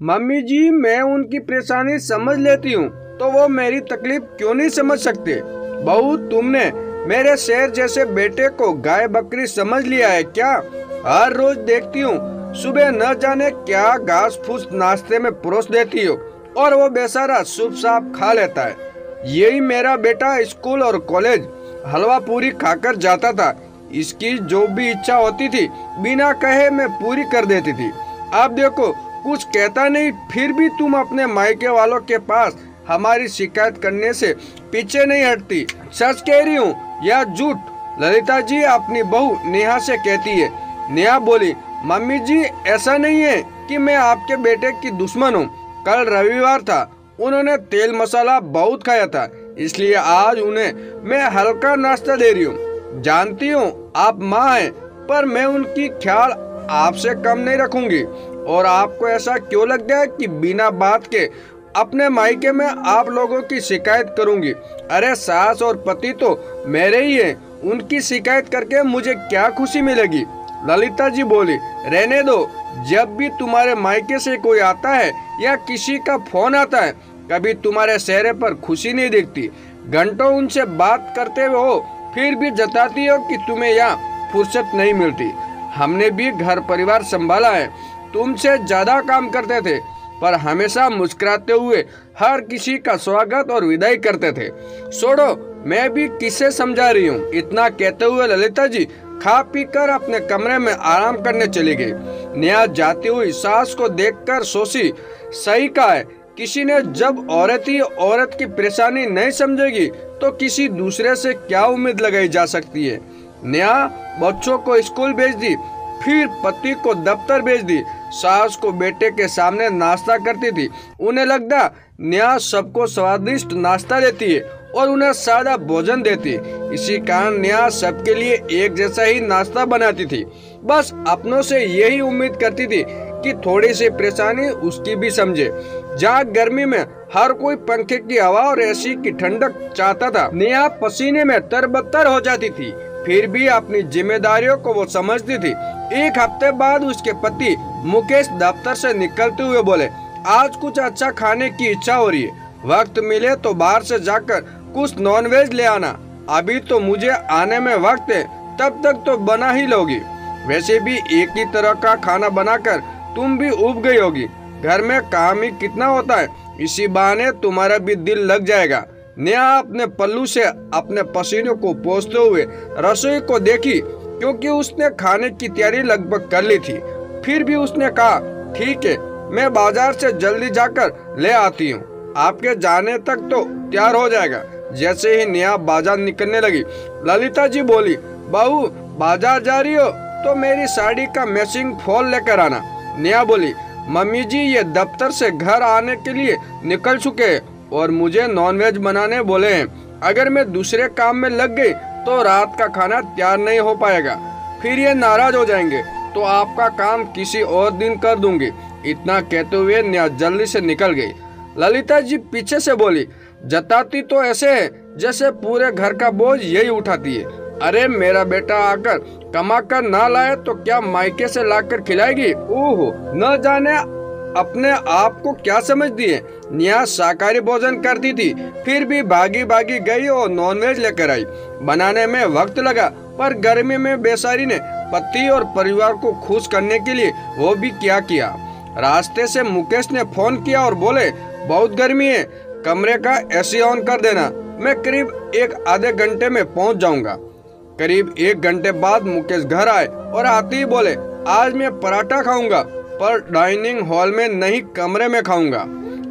Mummy जी, मैं उनकी परेशानी समझ लेती हूँ, तो वो मेरी तकलीफ क्यों नहीं समझ सकते? बहू, तुमने मेरे शेर जैसे बेटे को गाय बकरी समझ लिया है क्या? हर रोज देखती हूँ, सुबह न जाने क्या घास फूस नाश्ते में परोस देती हो और वो बेचारा सुप साप खा लेता है। यही मेरा बेटा स्कूल और कॉलेज हलवा पूरी खाकर जाता था। इसकी जो भी इच्छा होती थी बिना कहे मैं पूरी कर देती थी। अब देखो, कुछ कहता नहीं, फिर भी तुम अपने मायके वालों के पास हमारी शिकायत करने से पीछे नहीं हटती। सच कह रही हूँ या झूठ? ललिता जी अपनी बहू नेहा से कहती है। नेहा बोली, मम्मी जी, ऐसा नहीं है कि मैं आपके बेटे की दुश्मन हूँ। कल रविवार था, उन्होंने तेल मसाला बहुत खाया था, इसलिए आज उन्हें मैं हल्का नाश्ता दे रही हूँ। जानती हूँ आप माँ हैं, पर मैं उनकी ख्याल आपसे कम नहीं रखूंगी। और आपको ऐसा क्यों लग गया कि बिना बात के अपने मायके में आप लोगों की शिकायत करूंगी? अरे सास और पति तो मेरे ही हैं, उनकी शिकायत करके मुझे क्या खुशी मिलेगी? ललिता जी बोली, रहने दो। जब भी तुम्हारे मायके से कोई आता है या किसी का फोन आता है, कभी तुम्हारे चेहरे पर खुशी नहीं दिखती। घंटों उनसे बात करते हो, फिर भी जताती हो कि तुम्हें यहाँ फुर्सत नहीं मिलती। हमने भी घर परिवार संभाला है, तुमसे ज्यादा काम करते थे, पर हमेशा मुस्कुराते हुए हर किसी का स्वागत और विदाई करते थे। छोड़ो, मैं भी किसे समझा रही हूँ। इतना कहते हुए ललिता जी खा पी कर अपने कमरे में आराम करने चली गई। नेहा जाती हुई सास को देखकर सोची, सही कहा है, किसी ने जब औरत ही औरत की परेशानी नहीं समझेगी तो किसी दूसरे से क्या उम्मीद लगाई जा सकती है। नेहा बच्चों को स्कूल भेज दी, फिर पति को दफ्तर भेज दी, सास को बेटे के सामने नाश्ता करती थी। उन्हें लगता नेहा सबको स्वादिष्ट नाश्ता देती है और उन्हें सादा भोजन देती। इसी कारण नेहा सबके लिए एक जैसा ही नाश्ता बनाती थी। बस अपनों से यही उम्मीद करती थी कि थोड़ी सी परेशानी उसकी भी समझे। जहाँ गर्मी में हर कोई पंखे की हवा और एसी की ठंडक चाहता था, नेहा पसीने में तरबतर हो जाती थी, फिर भी अपनी जिम्मेदारियों को वो समझती थी। एक हफ्ते बाद उसके पति मुकेश दफ्तर से निकलते हुए बोले, आज कुछ अच्छा खाने की इच्छा हो रही है, वक्त मिले तो बाहर से जाकर कुछ नॉनवेज ले आना। अभी तो मुझे आने में वक्त है, तब तक तो बना ही लोगी। वैसे भी एक ही तरह का खाना बनाकर तुम भी उब गई होगी, घर में काम ही कितना होता है, इसी बहाने तुम्हारा भी दिल लग जाएगा। नेहा अपने पल्लू से अपने पसीने को पोंछते हुए रसोई को देखी, क्योंकि उसने खाने की तैयारी लगभग कर ली थी। फिर भी उसने कहा, ठीक है, मैं बाजार से जल्दी जाकर ले आती हूँ, आपके जाने तक तो तैयार हो जाएगा। जैसे ही नेहा बाजार निकलने लगी, ललिता जी बोली, बहू बाजार जा रही हो तो मेरी साड़ी का मैचिंग फॉल लेकर आना। नेहा बोली, मम्मी जी ये दफ्तर से घर आने के लिए निकल चुके हैं और मुझे नॉनवेज बनाने बोले हैं। अगर मैं दूसरे काम में लग गई तो रात का खाना तैयार नहीं हो पाएगा, फिर ये नाराज हो जाएंगे, तो आपका काम किसी और दिन कर दूंगी। इतना कहते हुए नेहा जल्दी से निकल गई। ललिता जी पीछे से बोली, जताती तो ऐसे है जैसे पूरे घर का बोझ यही उठाती है। अरे मेरा बेटा आकर कमा कर ना लाए तो क्या मायके से लाकर खिलाएगी? ओहो, न जाने अपने आप को क्या समझती है। नेहा शाकाहारी भोजन करती थी, फिर भी भागी भागी गई और नॉनवेज लेकर आई। बनाने में वक्त लगा, पर गर्मी में बेचारी ने पति और परिवार को खुश करने के लिए वो भी क्या किया। रास्ते से मुकेश ने फोन किया और बोले, बहुत गर्मी है, कमरे का एसी ऑन कर देना, मैं करीब एक आधे घंटे में पहुंच जाऊंगा। करीब एक घंटे बाद मुकेश घर आए और आते ही बोले, आज मैं पराठा खाऊंगा, पर डाइनिंग हॉल में नहीं, कमरे में खाऊंगा।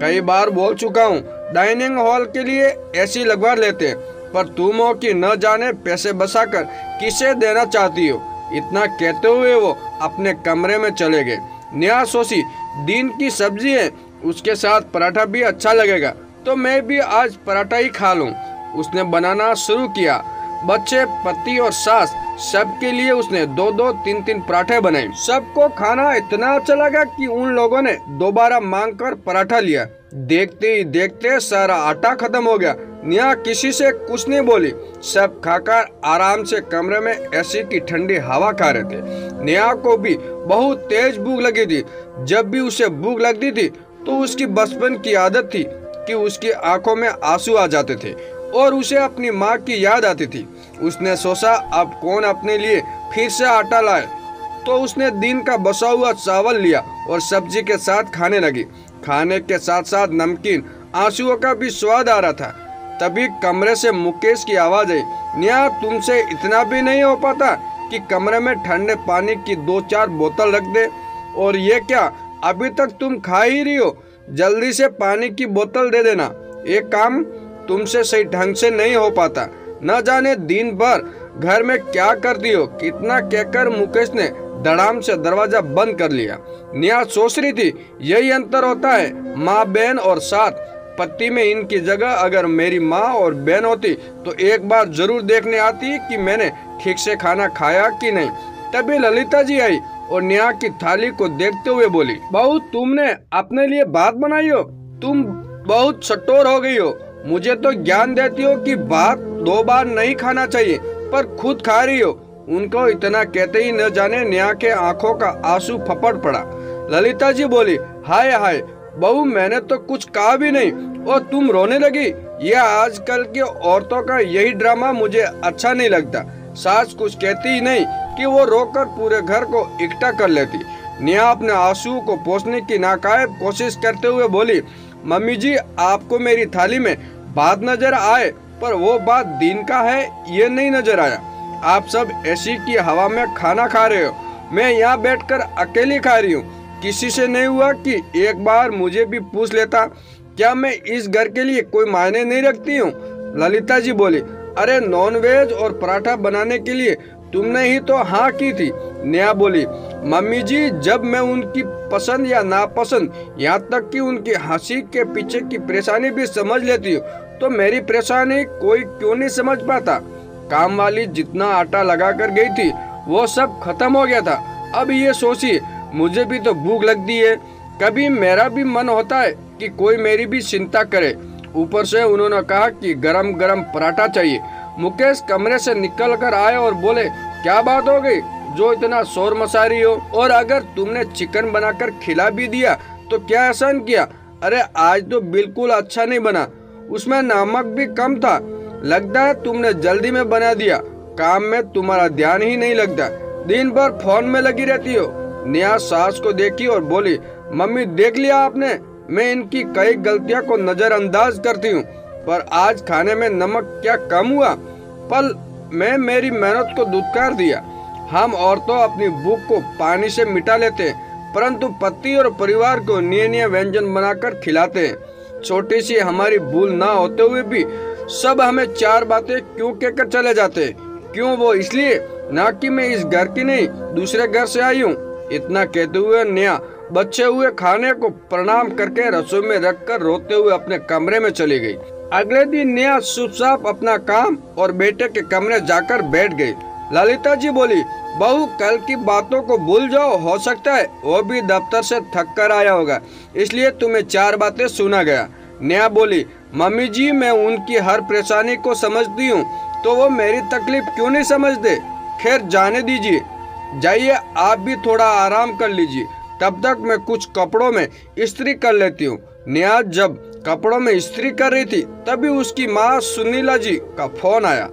कई बार बोल चुका हूँ, डाइनिंग हॉल के लिए एसी लगवा लेते हैं, पर तुम हो कि न जाने पैसे बचाकर किसे देना चाहती हो। इतना कहते हुए वो अपने कमरे में चले गए। नेहा सोची, दिन की सब्जी है, उसके साथ पराठा भी अच्छा लगेगा, तो मैं भी आज पराठा ही खा लूं। उसने बनाना शुरू किया। बच्चे, पति और सास सबके लिए उसने 2-2, 3-3 पराठे बनाए। सबको खाना इतना अच्छा लगा कि उन लोगों ने दोबारा मांग कर पराठा लिया। देखते ही देखते सारा आटा खत्म हो गया। नेहा किसी से कुछ नहीं बोली। सब खाकर आराम से कमरे में एसी की ठंडी हवा खा रहे थे। नेहा को भी बहुत तेज भूख लगी थी। जब भी उसे भूख लगती थी तो उसकी बचपन की आदत थी कि उसकी आंखों में आंसू आ जाते थे और उसे अपनी माँ की याद आती थी। उसने सोचा अब कौन अपने लिए फिर से आटा लाए, तो उसने दिन का बसा हुआ चावल लिया और सब्जी के साथ खाने लगी। खाने के साथ साथ नमकीन आंसुओं का भी स्वाद आ रहा था। तभी कमरे से मुकेश की आवाज आई, नेहा तुमसे इतना भी नहीं हो पाता कि कमरे में ठंडे पानी की 2-4 बोतल रख दे? और ये क्या, अभी तक तुम खा ही रही हो? जल्दी से पानी की बोतल दे देना। एक काम तुमसे सही ढंग से नहीं हो पाता, न जाने दिन भर घर में क्या करती हो। कितना कहकर मुकेश ने धड़ाम से दरवाजा बंद कर लिया। नेहा सोच रही थी यही अंतर होता है माँ बहन और साथ पति में। इनकी जगह अगर मेरी माँ और बहन होती तो एक बार जरूर देखने आती कि मैंने ठीक से खाना खाया कि नहीं। तभी ललिता जी आई और नेहा की थाली को देखते हुए बोली, बहू तुमने अपने लिए भात बनाई हो? तुम बहुत चटोर हो गई हो। मुझे तो ज्ञान देती हो कि भात 2 बार नहीं खाना चाहिए, पर खुद खा रही हो। उनको इतना कहते ही न जाने नेहा के आंखों का आंसू फपट पड़ा। ललिता जी बोली, हाय हाय बहू, मैंने तो कुछ कहा भी नहीं और तुम रोने लगी। यह आजकल की औरतों का यही ड्रामा मुझे अच्छा नहीं लगता। सास कुछ कहती ही नहीं कि वो रोकर पूरे घर को इकट्ठा कर लेती। नेहा अपने आंसू को पोंछने की नाकायब कोशिश करते हुए बोली, मम्मी जी आपको मेरी थाली में भात नजर आए, पर वो भात दिन का है ये नहीं नजर आया। आप सब एसी की हवा में खाना खा रहे हो, मैं यहाँ बैठकर अकेली खा रही हूँ। किसी से नहीं हुआ कि एक बार मुझे भी पूछ लेता? क्या मैं इस घर के लिए कोई मायने नहीं रखती हूँ? ललिता जी बोली, अरे नॉनवेज और पराठा बनाने के लिए तुमने ही तो हाँ की थी। नेहा बोली, मम्मी जी जब मैं उनकी पसंद या नापसंद, यहाँ तक कि उनकी हंसी के पीछे की परेशानी भी समझ लेती हूँ, तो मेरी परेशानी कोई क्यों नहीं समझ पाता? काम वाली जितना आटा लगा कर गई थी वो सब खत्म हो गया था। अब ये सोचिए मुझे भी तो भूख लगती है, कभी मेरा भी मन होता है कि कोई मेरी भी चिंता करे। ऊपर से उन्होंने कहा कि गरम गरम पराठा चाहिए। मुकेश कमरे से निकल कर आए और बोले, क्या बात हो गई जो इतना शोर मचा रही हो? और अगर तुमने चिकन बनाकर खिला भी दिया तो क्या एहसान किया? अरे आज तो बिल्कुल अच्छा नहीं बना, उसमें नमक भी कम था। लगता है तुमने जल्दी में बना दिया, काम में तुम्हारा ध्यान ही नहीं लगता, दिन भर फोन में लगी रहती हो। नेहा सास को देखी और बोली, मम्मी देख लिया आपने, मैं इनकी कई गलतियों को नजरअंदाज करती हूँ, पर आज खाने में नमक क्या कम हुआ? पल में मेरी मेहनत को दुत्कार दिया। हम औरतों अपनी भूख को पानी से मिटा लेते हैं, परंतु पति और परिवार को नए नए व्यंजन बनाकर खिलाते हैं। छोटी सी हमारी भूल ना होते हुए भी सब हमें 4 बातें क्यों कहकर चले जाते हैं? क्यों? वो इसलिए ना कि मैं इस घर की नहीं दूसरे घर से आई हूँ। इतना कहते हुए नेहा बचे हुए खाने को प्रणाम करके रसोई में रखकर रोते हुए अपने कमरे में चली गई। अगले दिन नेहा चुपचाप अपना काम और बेटे के कमरे जाकर बैठ गई। ललिता जी बोली, बहू कल की बातों को भूल जाओ, हो सकता है वो भी दफ्तर से थक कर आया होगा, इसलिए तुम्हें 4 बातें सुना गया। नेहा बोली, मम्मी जी मैं उनकी हर परेशानी को समझती हूँ, तो वो मेरी तकलीफ क्यों नहीं समझते? खैर जाने दीजिए, जाइए आप भी थोड़ा आराम कर लीजिए, तब तक मैं कुछ कपड़ों में इस्त्री कर लेती हूँ। नेहा जब कपड़ों में इस्त्री कर रही थी तभी उसकी माँ सुनीला जी का फोन आया।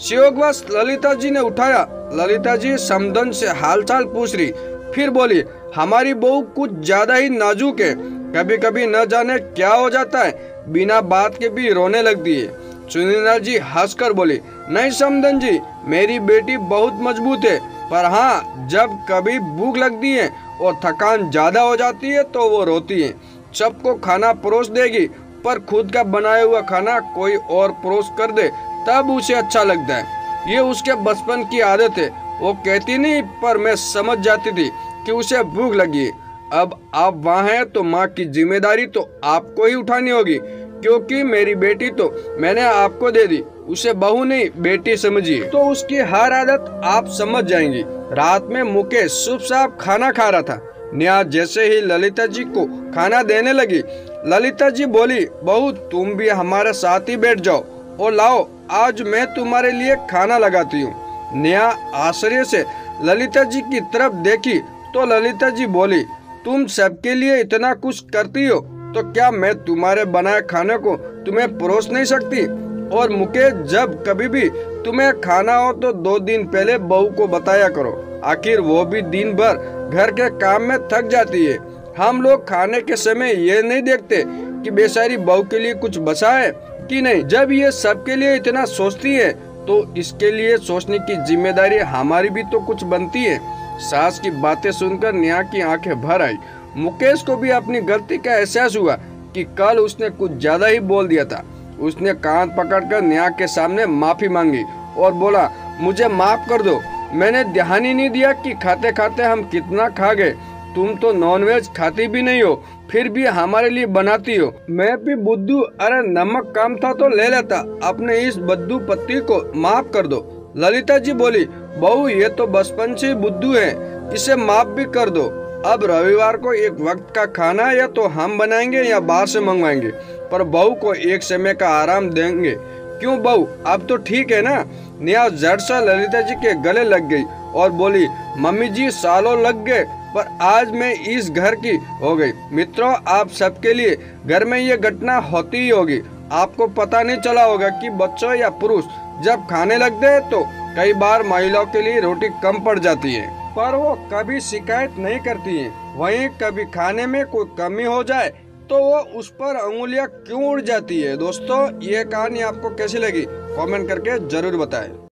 संयोगवश ललिता जी ने उठाया। ललिता जी समदन से हालचाल पूछ रही, फिर बोली, हमारी बहू कुछ ज्यादा ही नाजुक है, कभी कभी न जाने क्या हो जाता है, बिना बात के भी रोने लगती है। सुनीला जी हंसकर बोली, नहीं समदन जी, मेरी बेटी बहुत मजबूत है, पर हाँ जब कभी भूख लगती है और थकान ज्यादा हो जाती है तो वो रोती है। सबको खाना परोस देगी, पर खुद का बनाया हुआ खाना कोई और परोस कर दे तब उसे अच्छा लगता है। ये उसके बचपन की आदत है। वो कहती नहीं, पर मैं समझ जाती थी कि उसे भूख लगी है। अब आप वहाँ हैं तो माँ की जिम्मेदारी तो आपको ही उठानी होगी, क्योंकि मेरी बेटी तो मैंने आपको दे दी, उसे बहू नहीं बेटी समझिए, तो उसकी हर आदत आप समझ जाएंगी। रात में मुकेश चुपचाप खाना खा रहा था। नेहा जैसे ही ललिता जी को खाना देने लगी, ललिता जी बोली, बहू तुम भी हमारे साथ ही बैठ जाओ और लाओ आज मैं तुम्हारे लिए खाना लगाती हूँ। नेहा आश्चर्य से ललिता जी की तरफ देखी तो ललिता जी बोली, तुम सबके लिए इतना कुछ करती हो तो क्या मैं तुम्हारे बनाए खाने को तुम्हें परोस नहीं सकती? और मुकेश जब कभी भी तुम्हें खाना हो तो 2 दिन पहले बहू को बताया करो, आखिर वो भी दिन भर घर के काम में थक जाती है। हम लोग खाने के समय ये नहीं देखते कि बेचारी बहू के लिए कुछ बचा है कि नहीं। जब ये सबके लिए इतना सोचती है तो इसके लिए सोचने की जिम्मेदारी हमारी भी तो कुछ बनती है। सास की बातें सुनकर नेहा की आंखें भर आई। मुकेश को भी अपनी गलती का एहसास हुआ कि कल उसने कुछ ज्यादा ही बोल दिया था। उसने कान पकड़कर नेहा के सामने माफी मांगी और बोला, मुझे माफ कर दो, मैंने ध्यान ही नहीं दिया कि खाते खाते हम कितना खा गए। तुम तो नॉनवेज खाती भी नहीं हो, फिर भी हमारे लिए बनाती हो। मैं भी बुद्धू, अरे नमक कम था तो ले लेता, अपने इस बद्दू पत्ती को माफ कर दो। ललिता जी बोली, बहू ये तो बचपन से बुद्धू है, इसे माफ भी कर दो। अब रविवार को एक वक्त का खाना या तो हम बनाएंगे या बाहर से मंगवाएंगे, पर बहू को एक समय का आराम देंगे। क्यों बहू, अब तो ठीक है ना? नेहा झट सा ललिता जी के गले लग गई और बोली, मम्मी जी सालों लग गए पर आज मैं इस घर की हो गई। मित्रों, आप सबके लिए घर में ये घटना होती ही होगी। आपको पता नहीं चला होगा कि बच्चों या पुरुष जब खाने लगते हैं तो कई बार महिलाओं के लिए रोटी कम पड़ जाती है, पर वो कभी शिकायत नहीं करती है। वहीं कभी खाने में कोई कमी हो जाए तो वो उस पर अंगुलियां क्यों उड़ जाती है। दोस्तों, ये कहानी आपको कैसी लगी कमेंट करके जरूर बताएं।